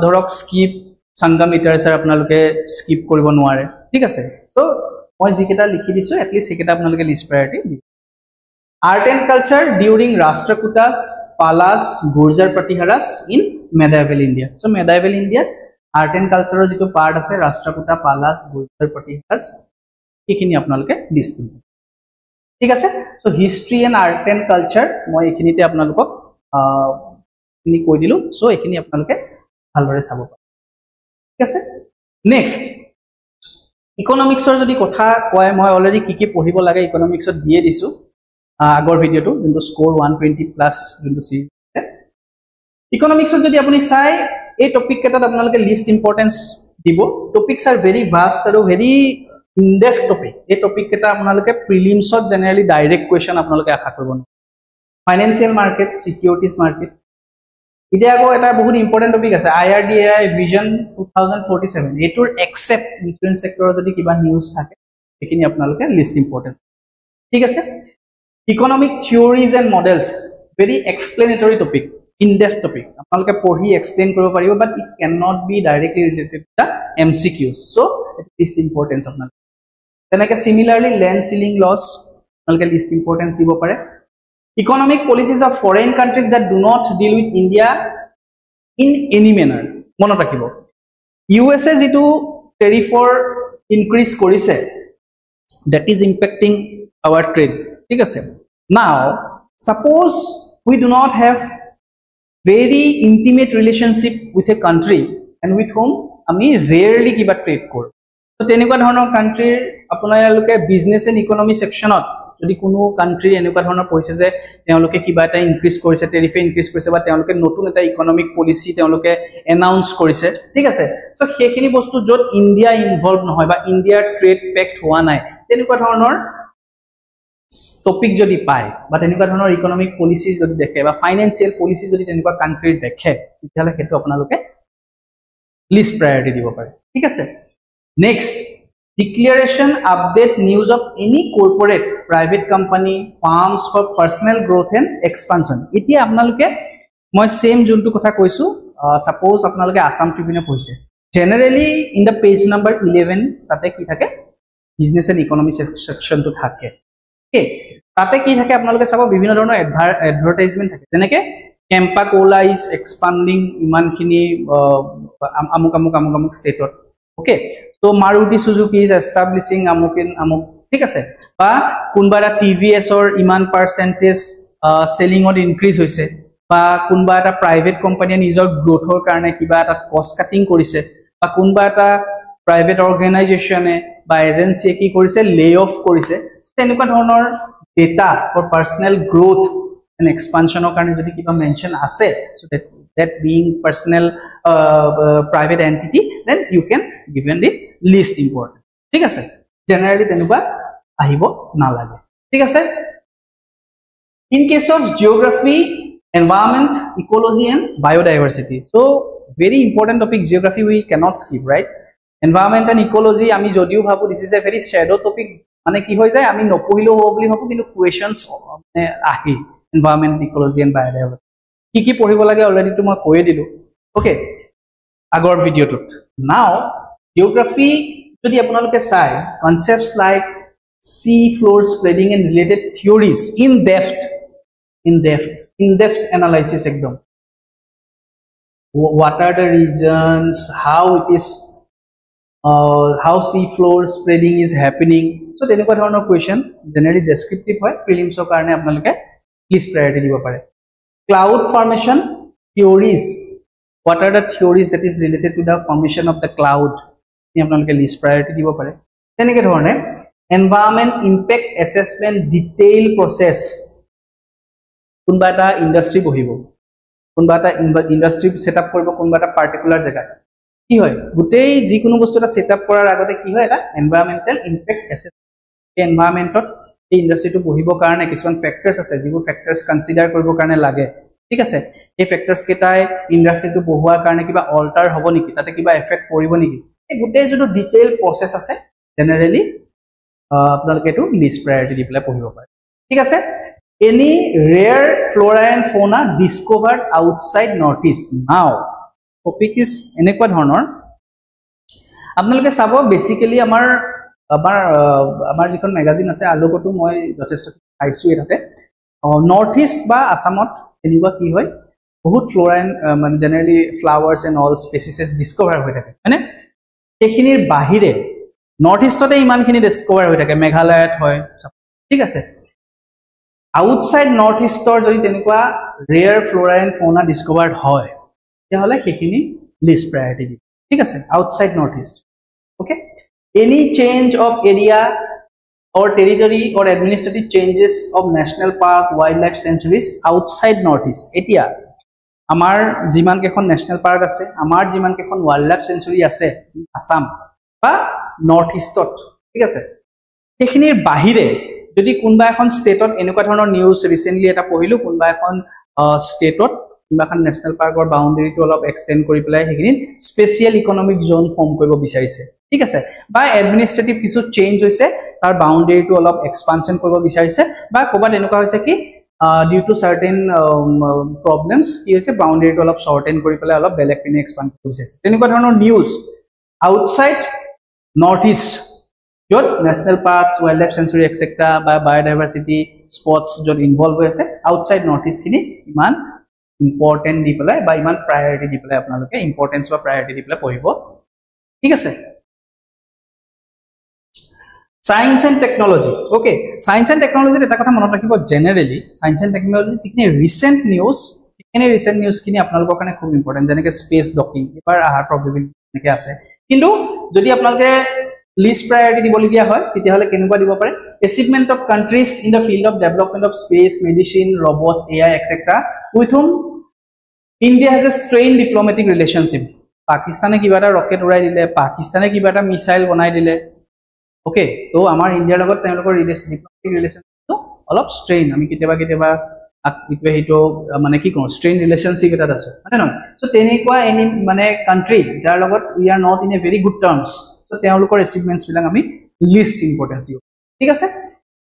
ধৰক স্কিপ সংগম লিটাৰেচাৰ আপোনালোকে স্কিপ কৰিব নোৱাৰে ঠিক আছে সো মই যিকেইটা লিখি দিছোঁ এটলিষ্ট সেইকেইটা আপোনালোকে লিষ্ট প্ৰায়ৰিটি দিব art and culture during Rashtrakutas Palas Gurjara Pratiharas in medieval India so medieval ইণ্ডিয়াত আৰ্ট এণ্ড কালচাৰৰ যিটো পাৰ্ট আছে ৰাষ্ট্ৰকূটা পালাছ গুৰ্জাৰ প্ৰতিহাৰাছ সেইখিনি আপোনালোকে লিষ্ট দিব ঠিক আছে so history and art and culture মই এইখিনিতে আপোনালোকক খিনি কৈ দিলোঁ সো এইখিনি আপোনালোকে ভালদৰে চাব পাৰে ঠিক আছে নেক্সট ইকনমিক্সৰ যদি কথা কয় মই অলৰেডি কি পঢ়িব লাগে ইকনমিক্সত দিয়ে দিছোঁ আগৰ ভিডিঅ'টো যোনটো স্ক'ৰ 120 প্লাছ যোনটো চিৰিজ ইকনমিক্সত যদি আপুনি চাই এই টপিক কেইটাত আপোনালোকে লিষ্ট ইম্পৰ্টেঞ্চ দিব টপিকছ আৰ ভেৰি ভাষ্ট আৰু ভেৰি ইনডেপথ টপিক এই টপিক কেইটা আপোনালোকে প্ৰিলিমছত জেনেৰেলি ডাইৰেক্ট কুৱেশ্যন আপোনালোকে আশা কৰিব নোৱাৰে ফাইনেন্সিয়েল মাৰ্কেট চিকিউৰিটিজ মাৰ্কেট এতিয়া আকৌ এটা বহুত ইম্পৰ্টেণ্ট টপিক আছে IRDAI ভিজন 2047 এইটোৰ এক্সেপ্ট ইঞ্চুৰেঞ্চ ছেক্টৰৰ যদি কিবা নিউজ থাকে সেইখিনি আপোনালোকে লিষ্ট ইম্পৰ্টেঞ্চ ঠিক আছে economic theories and models very explanatory topic in-depth topic আপোনালোকে পঢ়ি এক্সপ্লেইন কৰিব পাৰিব but it cannot be directly related to the MCQs so it is importance আপোনালোকে তেনেকৈ similarly land ceiling laws আপোনালোকে list importance দিব পাৰে economic policies of foreign countries that do not deal with India in any manner মনত ৰাখিব USA যেটো tariffৰ increase কৰিছে that is impacting our trade ঠিক আছে now suppose we do not have very intimate relationship with a country and with whom আমি rarely কিবা trade কৰো তো তেনেকুৱা ধৰণৰ কান্ট্ৰিৰ আপোনালোকে বিজনেস এণ্ড ইকনমি সেকশনত যদি কোনো কান্ট্ৰি এনেকুৱা ধৰণৰ কৈছে যে তেওঁলোকে কিবা এটা ইনক্ৰিজ কৰিছে টেৰিফ ইনক্ৰিজ কৰিছে বা তেওঁলোকে নতুন এটা ইকনমিক পলিসি তেওঁলোকে এনাউন্স কৰিছে ঠিক আছে সো সেইখিনি বস্তু যত ইন্ডিয়া ইনভলভ নহয় বা ইন্ডিয়াৰ ট্ৰেড পেক্ট হোৱা নাই তেনেকুৱা ধৰণৰ টপিক যদি পায় বা তেনেকুৱা ধৰণৰ ইকনমিক পলিসিজ যদি দেখে বা ফাইনান্সিয়েল পলিসি যদি তেনেকুৱা কান্ট্ৰি দেখে তেতিয়ালে হেতু আপোনালোকে লিষ্ট প্ৰায়োৰিটি দিব পাৰে ঠিক আছে next declaration update news of any corporate private company firms for personnel growth and expansion এতিয়া আপোনালোকে মই সেম যোনটো কথা কৈছো সাপোজ আপোনালোকে আসাম ট্ৰিবিউনে পঢ়িছে generally in the page number 11 তাতে কি থাকে বিজনেস এণ্ড ইকনমি সেকশনটো থাকে Okay, তাতে কি থাকে আপোনালোকে চাব বিভিন্ন ধৰণৰ এডভাৰটাইজমেন্ট থাকে যেনেকে কেম্পা কোলা ইজ এক্সপান্ডিং ইমানখিনি আমুক ষ্টেটত okay so Maruti Suzuki is establishing আমুক ঠিক আছে বা কোনবা এটা টিভিএছ অৰ ইমান পাৰ্সেন্টেজ সেলিংত ইনক্ৰিজ হৈছে বা কোনবা এটা প্ৰাইভেট কোম্পানীয়ে নিজৰ গ্ৰোথৰ কাৰণে কিবা এটা কষ্ট কাটিং কৰিছে বা কোনবা এটা প্ৰাইভেট অৰ্গানাইজেচনে বা এজেন্সিয়ে কি কৰিছে লে অফ কৰিছে তেনেকুৱা ধৰণৰ data for personnel growth and এক্সপানশনৰ কাৰণে যদি কিবা মেনশন আছে so that being personal private entity then you can given the least important ঠিক আছে জেনাৰেলি তেনেকুৱা আহিব নালাগে ঠিক আছে in case of geography environment ecology and biodiversity so very important topic geography we cannot skip right environment and ecology আমি যদিও ভাবো this is a very shadow topic মানে কি হৈ যায় আমি নপঢ়িলেও হ'ব বুলি ভাবো কিন্তু কোৱেশ্চনছ মানে আহি environment ecology and biodiversity কি পঢ়িব লাগে অলৰেডি তো মই কৈ দিলো ওকে আগৰ ভিডিঅটোত নাও জিওগ্ৰাফি যদি আপোনালোকে চাই concepts like sea floor spreading and related theories in depth analysis ekdom what are the reasons how it is how sea floor spreading is happening so তেনেকুৱা ধৰণৰ কোৱেশ্চন জেনাৰেলি ডেসক্ৰিপটিভ হয় প্ৰিলিমছৰ কাৰণে আপোনালোকে লিষ্ট প্ৰায়োৰিটি দিব পাৰে cloud formation theories what are the theories that is related to the formation of the cloud ni আপোনালোকে list প্ৰায়োৰিটি দিব পাৰে তেনেকৈ ধৰণে environment impact assessment detail process কোনবা এটা ইন্ডাস্ট্ৰি বহিব কোনবা এটা ইন্ডাস্ট্ৰি সেটআপ কৰিব কোনবা এটা পাৰ্টিকুলাৰ জায়গা কি হয় গুটেই যি কোনো বস্তু এটা সেটআপ কৰাৰ আগতে কি হয় এটা এনভায়ৰনমেন্টাল ইম্প্যাক্ট এসেছমেন্ট এই এনভায়ৰনমেন্টত এই ইন্ডাস্ট্ৰিটো বহিবৰ কাৰণে কিছুমান ফ্যাক্টৰস আছে যিবোৰ ফ্যাক্টৰস কনসিডাৰ কৰিবৰ কাৰণে লাগে ঠিক আছে এই ফ্যাক্টৰস কেটাই ইন্ডাস্ট্ৰিটো বহোৱাৰ কাৰণে কিবা অল্টাৰ হ'ব নেকি তাতে কিবা এফেক্ট পৰিব নেকি এই গুটেই যেটো ডিটেইল প্ৰসেস আছে জেনাৰেলি আপোনালোকে এটো লিষ্ট প্ৰায়োৰিটি দি পেলাই পঢ়িব পাৰে ঠিক আছে any rare flora and fauna discovered outside northeast now topic is এনেকুৱা ধৰণৰ আপোনালোকে চাব বেসিক্যালি আমাৰ যিখন ম্যাগাজিন আছে আলোকটো মই যথেষ্ট পাইছো এটাতে নৰ্থ ইষ্ট বা আসামত এনেকুৱা কি হয় বহুত ফ্লোৰা এণ্ড মানে জেনাৰেলি ফ্লাৱাৰ্স এণ্ড অল স্পেচিছেছ ডিস্কভাৰ হৈ থাকে মানে এইখিনিৰ বাহিৰে নৰ্থ ইষ্টতে ইমানখিনি ডিস্কভাৰ হৈ থাকে মেঘালয়ত হয় ঠিক আছে আউটসাইড নৰ্থ ইষ্টৰ যদি তেনেকুৱা ৰেয়াৰ ফ্লোৰা এণ্ড ফৌনা ডিস্কভাৰ্ড হয় তেতিয়াহ'লে সেইখিনি লিষ্ট প্ৰায়ৰিটি দিব ঠিক আছে outside north east okay any change of area or territory or administrative changes of national park wildlife sanctuaries outside northeast etia amar jiman kekhon national park ase amar jiman kekhon wildlife sanctuary ase assam ba northeast ot thik ase ekhinir bahire jodi kunba ekhon state ot enuka dhonor news recently eta pohilu kunba ekhon state ot kunba ekhon national park or boundary to olop extend kori pelai hekini special economic zone form koribo bicharise ঠিক আছে বা administrative কিছু change হৈছে তাৰ বাউন্ডাৰীটো অলপ expansion কৰিব বিচাৰিছে বা কোবাত এনেকুৱা হৈছে কি ডিউ টু সাৰ্টেন প্ৰবলেমছ কি হৈছে বাউন্ডাৰীটো অলপ শৰ্টেন কৰি পেলাই অলপ বেলেগ পিনে এক্সপান্ড কৰিছে তেনেকুৱা ধৰণৰ নিউজ আউটসাইড নৰ্থ ইষ্ট য'ত national parks wild life century et cetera বা বায়োডাইভাৰ্চিটি স্পটছ য'ত ইনভলভ হৈ আছে আউটসাইড নৰ্থ ইষ্ট খিনি ইমান ইম্পৰ্টেণ্ট দি পেলাই বা ইমান প্ৰায়ৰিটি দি পেলাই আপোনালোকে ইম্পৰ্টেঞ্চ বা প্ৰায়ৰিটি দি পেলাই পঢ়িব ঠিক আছে Science and technology. Okay, science and technology eta kotha monot rakhibo generally science and technology tikne recent news kini apnalokor kane khub important janeke space docking ebar ahar probability neke ase kintu jodi apnaloke list priority diboli dia hoy titia hole kenukwa dibo pare achievement of countries in the field of development of space medicine robots AI etc with whom India has a strained diplomatic relationship Pakistan e kibata rocket urai dile Pakistan e kibata missile banai dile Okay, so our India logot temlokor relation to olop strain ami kiteba itwe hito mane ki kon strain relationship eta aso mane no so tenekwa any mane country jar logot we are not in a very good terms so temlokor achievements bilang ami least importance diu thik ase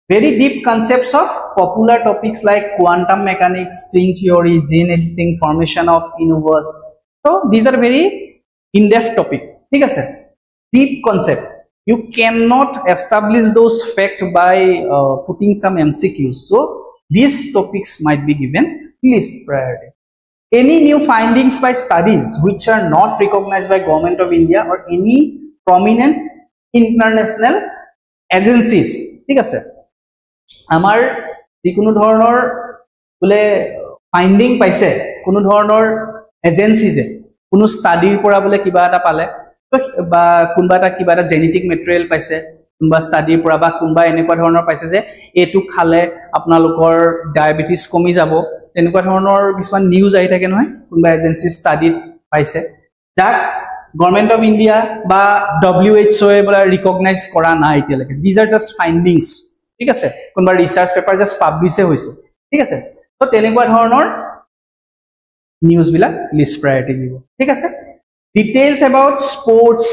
very deep concepts of popular topics like quantum mechanics string theory gene editing formation of universe so these are very in depth topic thik ase deep concept You cannot establish those facts by putting some MCQs. So these topics might be given least priority. Any new findings by studies which are not recognized by Government of India or any prominent international agencies. ঠিক আছে আমাৰ যিকোনো ধৰণৰ বলে finding পাইছে কোনো ধৰণৰ এজেন্সিজে কোনো ষ্টাডিৰ পৰা বলে কিবা এটা পালে বা কোনবা এটা কিবা এটা জেনেটিক মেটেৰিয়েল পাইছে কোনবা ষ্টাডিৰ পৰা বা কোনবা এনেকুৱা ধৰণৰ পাইছে যে এটো খালে আপোনালোকৰ ডায়াবেটিস কমি যাব এনেকুৱা ধৰণৰ কিছুমান নিউজ আহি থাকে নহয় কোনবা এজেন্সি ষ্টাডিত পাইছে that Government of India বা WHO এ বলা ৰিকগনাইজ কৰা নাই এতিয়ালৈকে these are just findings ঠিক আছে কোনবা ৰিসাৰ্চ পেপাৰ জাস্ট পাবলিশ হৈছে ঠিক আছে তো তেনেকুৱা ধৰণৰ নিউজ বিলাক লিষ্ট প্ৰায়ৰিটি দিব ঠিক আছে details about sports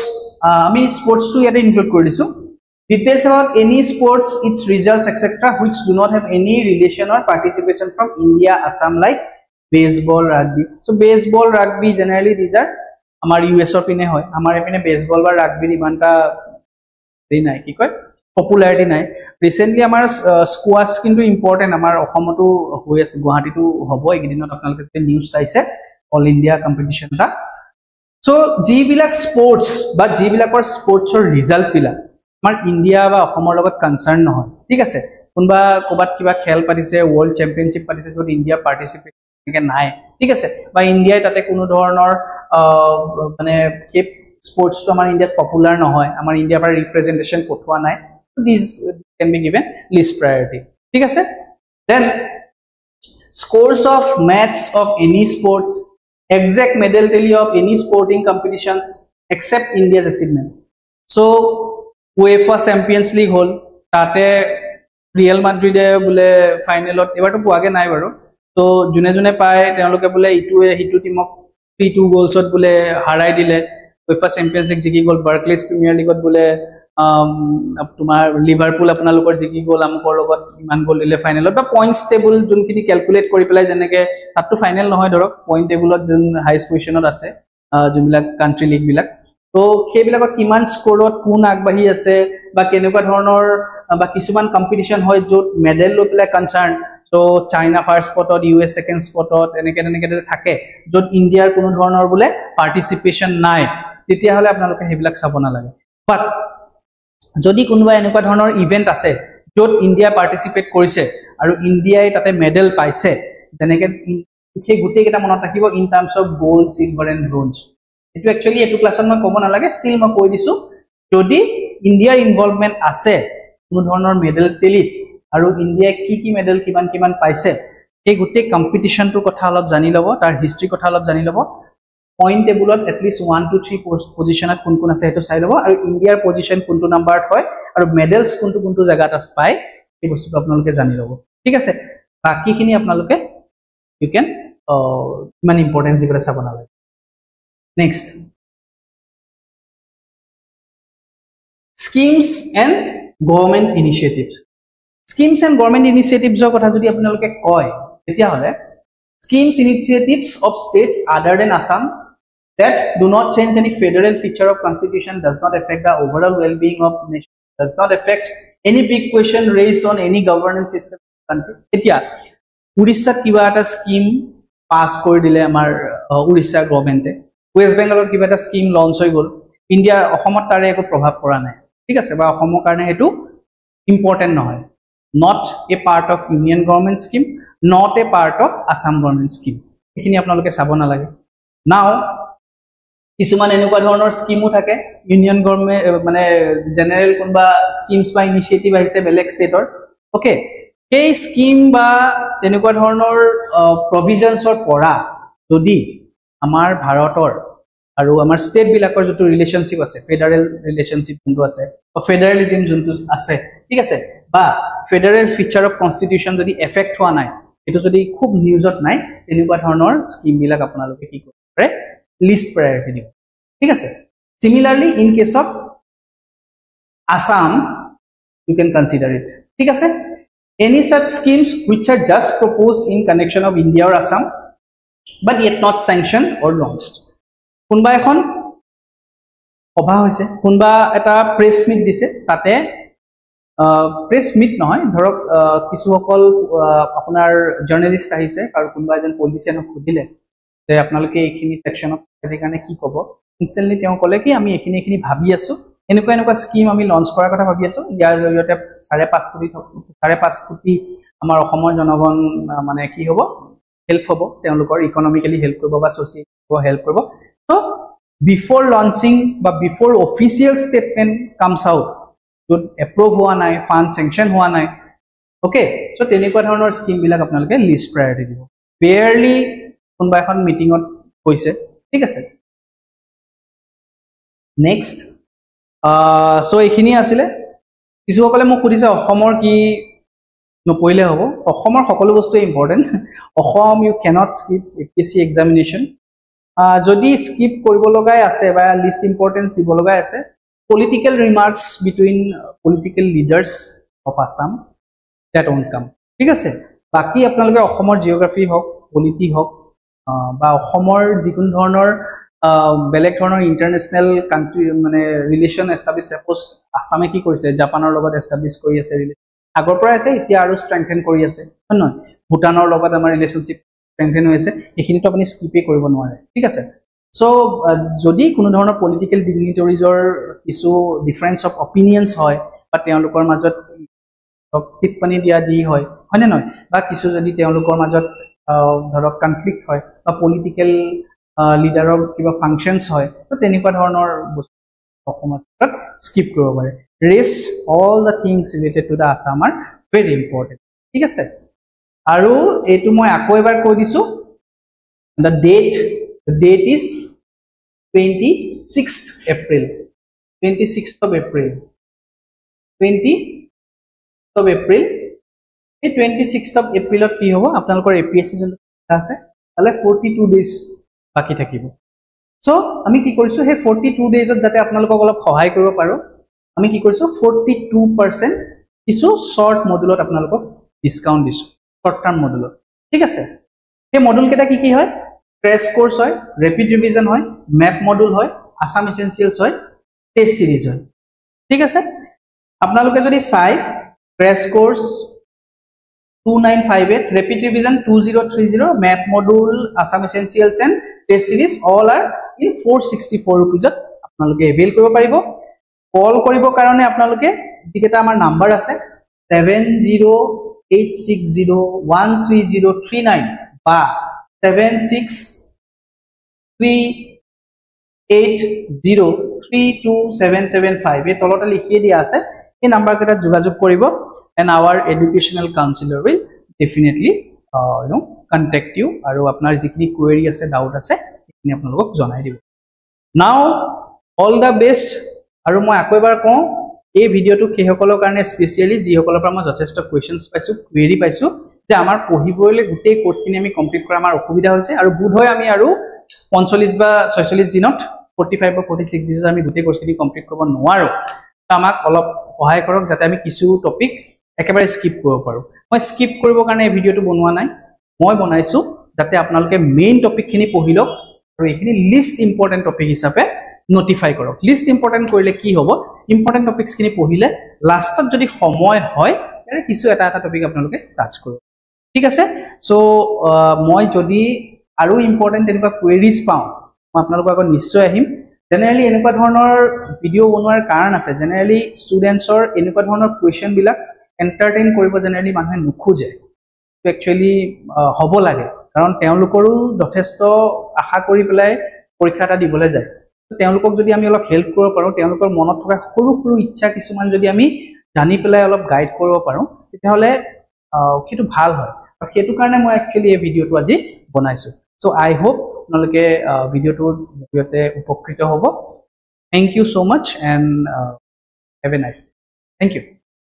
ami sports to yate include korisu details about any sports its results etc which do not have any relation or participation from India Assam like baseball rugby so baseball rugby generally these are amar US pine hoy amar epine baseball ba rugby imanta dei nai ki koy popularity nai recently amar squash kintu important amar okomoto hoi ase Guwahati tu hobo egidinot apnaloke news saise all India competition ta So, jibilak sports বা jibilakor sports or result pila amar India ba Assam logot concern no hoy thik ase kunba kobat kiba khel parise world championship parise jot India participate ke nai thik ase ba India tate kuno dhornor mane ke sports to amar India popular no hoy amar India par representation pothwa nai so these can be given least priority thik ase then scores of match of any sports exact medal tally of any sporting competitions except India's achievement so UEFA Champions League hol tate Real Madrid e bole final ot ebar to puage nai baro so june pae teoloke bole hitu teamok 3-2 goals ot bole harai dile UEFA Champions League jiki gol Barclays Premier League ot bole তোমার Liverpool আপোনালোকৰ জিকি গল আমকৰ লগত ইমান গল দিলে ফাইনেলত বা points table যোনখিনি calculate কৰি পেলাই যেনেকে তাতটো ফাইনেল নহয় ধৰক পইণ্ট টেবুলত যোন হাইষ্ট পজিশনত আছে যোনবিলাক কান্ট্ৰি লিগ বিলাক তো সেইবিলাকত কিমান স্কোৰত কোন আগবাঢ়ি আছে বা কেনেকুৱা ধৰণৰ বা কিছুমান কম্পিটিশন হয় য'ত মেডেল লৈ পেলাই কনসাৰ্ন তো চাইনা ফাৰ্স্ট স্পটত US সেকেন্ড স্পটত এনেকে থাকে য'ত ইণ্ডিয়াৰ কোনো ধৰণৰ বোলে পাৰ্টিসিপেশন নাই তেতিয়া হলে আপোনালোকে হেবিলাক চাব না লাগে বাট যদি কোনবা এনেকুৱা ধৰণৰ ইভেন্ট আছে য'ত ইণ্ডিয়া পাৰ্টিচিপেট কৰিছে আৰু ইণ্ডিয়াই তাতে মেডেল পাইছে যেনেকে সেই গোটেই কেইটা মনত ৰাখিব in terms of gold silver and bronze এটো একচুয়ালি এটো ক্লাছত মই ক'ব নালাগে ষ্টিল মই কৈ দিছো যদি ইণ্ডিয়াৰ ইনভলভমেন্ট আছে কোনো ধৰণৰ মেডেল টেলিত আৰু ইণ্ডিয়াই কি মেডেল কিমান পাইছে এই গোটেই কম্পিটিশনটোৰ কথা অলপ জানি লব তাৰ হিষ্ট্ৰি কথা অলপ জানি লব পইণ্ট টেবুলত এটলিষ্ট 1 2 3 পজিশনত কোন আছে হেতু চাই লব আৰু ইণ্ডিয়াৰ পজিশন কোনটো নাম্বাৰত হয় আৰু মেডেলস কোনটো জায়গাত আছে পায় এই বস্তুটো আপোনালোকে জানি লব ঠিক আছে বাকিখিনি আপোনালোকে ইউ ক্যান ইমান ইম্পৰ্টেন্স দিবলৈ চাব নালাগে next schemes and government initiatives schemes and government initiatives or kotha jodi apnaloke koy etia hole schemes initiatives of states other than Assam that do not change any federal feature of constitution does not affect the overall well-being of nation does not affect any big question raised on any governance system country etia Odisha kiba eta scheme pass kori dile amar Odisha government West Bengal kiba eta scheme launch hoy gol India অসমত তাৰে একো প্ৰভাৱ পৰা নাই ঠিক আছে বা অসমৰ কাৰণে হেতু ইম্পৰ্টেন্ট নহয় not a part of union government scheme not a part of Assam government scheme এখিনি আপোনালোকে চাব না লাগে নাও কিছুমান এনেকুৱা ধৰণৰ স্কিমও থাকে ইউনিয়ন গভৰ্নমেন্ট মানে জেনাৰেল কোনবা স্কিমছ বা ইনিশিয়েটিভ আহিছে বেলেগ ষ্টেটৰ ওকে এই স্কিম বা এনেকুৱা ধৰণৰ প্ৰভিজনছৰ পৰা যদি আমাৰ ভাৰতৰ আৰু আমাৰ ষ্টেট বিলাকৰ যেটো ৰিলেশনশিপ আছে ফেডাৰেল ৰিলেশনশিপ যোনটো আছে বা ফেডাৰেলিজম যোনটো আছে ঠিক আছে বা ফেডাৰেল ফিচাৰ অফ কনস্টিটিউশন যদি এফেক্ট হোৱা নাই এটো যদি খুব নিউজত নাই এনেকুৱা ধৰণৰ স্কিম বিলাক আপোনালোকে কি কৰে লিষ্ট প্ৰায়োৰিটি দিব ঠিক আছে similarly in case of Assam you can consider it ঠিক আছে any such schemes which are just proposed in connection of India or Assam but yet not sanctioned or launched কোনবা এখন সভা হৈছে কোনবা এটা প্ৰেছ মিট দিছে তাতে প্ৰেছ মিট নহয় ধৰক কিছু সকল আপোনাৰ জাৰ্নালিষ্ট আহিছে আৰু কোনবা এজন পলিটিচিয়ানক খুদিলে যে আপোনালোকে এইখিনি সেকশনত কাৰণে কি ক'ব ইনষ্টেন্টলি তেওঁ ক'লে কি আমি এইখিনি ভাবি আছো এনেকুৱা স্কিম আমি লঞ্চ কৰাৰ কথা ভাবি আছো ইয়াৰ জৰিয়তে 5.5 কোটি আমাৰ অসমৰ জনগণ মানে কি হ'ব হেল্প হ'ব তেওঁলোকৰ ইকোনমিক্যালি হেল্প কৰিব বা সোশিয়েলি হেল্প কৰিব so before launching বা before official statement comes out to approve হোৱা নাই fund sanction হোৱা নাই okay so তেনেকুৱা ধৰণৰ স্কিম বিলাক আপোনালোকে লিষ্ট প্ৰায়োৰিটি দিব barely কোনবা এখন মিটিংত কৈছে ঠিক আছে নেক্সট so এইখিনি আছিল কিছু সকলে মোক খুদিছে অসমৰ কি নপইলে হ'ব অসমৰ সকলো বস্তু important Assam you cannot skip APSC examination যদি স্কিপ কৰিব লগাই আছে বা লিষ্ট ইম্পৰ্টেন্স দিব লগাই আছে political remarks between political leaders of Assam that won't come ঠিক আছে বাকি আপোনালোকে অসমৰ জিওগ্ৰাফি হক পলিটি হক বা অসমৰ যিকোন ধৰণৰ বেলেগ ধৰণৰ ইন্টাৰনেশনাল কান্ট্ৰি মানে ৰিলেশন এস্টাব্লিশ সাপোজ আসামে কি কৰিছে জাপানৰ লগত এস্টাব্লিশ কৰি আছে আগৰ পৰা আছে এতিয়া আৰু ষ্ট্ৰেংথেন কৰি আছে হয় নহয় ভুটানৰ লগত আমাৰ ৰিলেশনশিপ ষ্ট্ৰেংথেন হৈছে এখিনিটো আপুনি স্কিপে কৰিব নোৱাৰে ঠিক আছে সো যদি কোনো ধৰণৰ পলিটিক্যাল ডিগনিটৰিজৰ কিছু ডিফাৰেন্স অফ অপিনিয়নছ হয় বা তেওঁলোকৰ মাজত টিপ্পনী দিয়া দি হয় হয়নে নহয় বা কিছু যদি তেওঁলোকৰ মাজত ধৰক কনফ্লিক্ট হয় বা পলিটিক্যাল লিডাৰৰ কিবা ফাংচনছ হয় তো তেনেকুৱা ধৰণৰ অসমত স্কিপ কৰিব পাৰে rest all the things related to the Assam are very important ঠিক আছে আৰু এটো মই আকৌ এবাৰ কৈ দিছো the date is 26th April 26th of April 20th of April এই 26th of April কি হ'ব আপোনালোকৰ APSC যোন আছে তালে 42 days বাকি থাকিব সো আমি কি কৰিছো হে 42 ডেজত যাতে আপোনালোকক অলপ সহায় কৰিব পাৰো আমি কি কৰিছো 42% কিছু শৰ্ট মডুলত আপোনালোকক ডিসকাউন্ট দিছো শৰ্ট টাৰ্ম মডুলত ঠিক আছে এই মডুল কেটা কি হয় ক্ৰ্যাশ কোৰ্স হয় ৰেপিড ৰিভিজন হয় ম্যাপ মডুল হয় আসাম এসেনশিয়ালস হয় টেস্ট সিৰিজ হয় ঠিক আছে আপোনালোকে যদি চাই crash course 2958 rapid revision 2030 map module Assam essentials and test series all are in 464 rupees আপোনালোকে এভেইল কৰিব পাৰিব কল কৰিব কাৰণে আপোনালোকে যিকেটা আমাৰ নাম্বাৰ আছে 7086013039 বা 7638032775 এই তলতে লিখিয়ে দিয়া আছে এই নাম্বাৰ কেটা যোগাযোগ কৰিব and our educational counselor will definitely contact you আৰু আপোনাৰ যিখিনি query আছে doubt আছে এইখিনি আপোনালোকক জনাই দিব now all the best আৰু মই আকৌ এবাৰ কওঁ এই ভিডিওটো খেহকলৰ কাৰণে স্পেশালি যিসকলৰ পৰা মই যথেষ্ট কোৱেশ্চনছ পাইছো query পাইছো যে আমাৰ পঢ়িবলে গুটেই কোৰ্সখিনি আমি কমপ্লিট কৰা আমাৰ অসুবিধা হৈছে আৰু বুধ হয় আমি আৰু 45 বা 46 দিনত 45 বা 46 দিনত আমি গুটেই কোৰ্সখিনি কমপ্লিট কৰিব নোৱাৰো আমাক অলপ সহায় কৰক যাতে আমি কিছু টপিক একেবাৰে স্কিপ কৰিব পাৰো মই স্কিপ কৰিবৰ কাৰণে এই ভিডিওটো বনোৱা নাই মই বনাইছো যাতে আপোনালোকে মেইন টপিকখিনি পঢ়ি লওক আৰু এইখিনি লিষ্ট ইম্পৰ্টেন্ট টপিক হিচাপে নোটিফাই কৰক লিষ্ট ইম্পৰ্টেন্ট কৰিলে কি হ'ব ইম্পৰ্টেন্ট টপিকছখিনি পঢ়িলে লাষ্টত যদি সময় হয় এনে কিছু এটা টপিক আপোনালোকে টাচ কৰক ঠিক আছে সো মই যদি আৰু ইম্পৰ্টেন্ট তেনেকুৱা কোৱেৰিজ পাওঁ মই আপোনালোকৰ আগত নিশ্চয় আহিম জেনাৰেলি এনেকুৱা ধৰণৰ ভিডিও বনোৱাৰ কাৰণ আছে জেনাৰেলি ষ্টুডেন্টছৰ এনেকুৱা ধৰণৰ কোৱেশ্চন বিলাক এন্টাৰটেইন কৰিব জেনাৰেলি মানুহে নুখুজে একচুয়ালি হ'ব লাগে কাৰণ তেওঁলোকৰো যথেষ্ট আশা কৰি পেলাই পৰীক্ষা এটা দিবলৈ যায় তেওঁলোকক যদি আমি অলপ হেল্প কৰিব পাৰো তেওঁলোকৰ মনত থকা সৰু সৰু ইচ্ছা কিছুমান যদি আমি জানি পেলাই অলপ গাইড কৰিব পাৰো তেতিয়াহলে কিটো ভাল হয় আৰু সেইটো কাৰণে মই একচুয়ালি এই ভিডিওটো আজি বনাইছো সো আই হোপ আপোনালোকে ভিডিওটোৰ জৰিয়তে উপকৃত হ'ব thank you so much and have a nice day thank U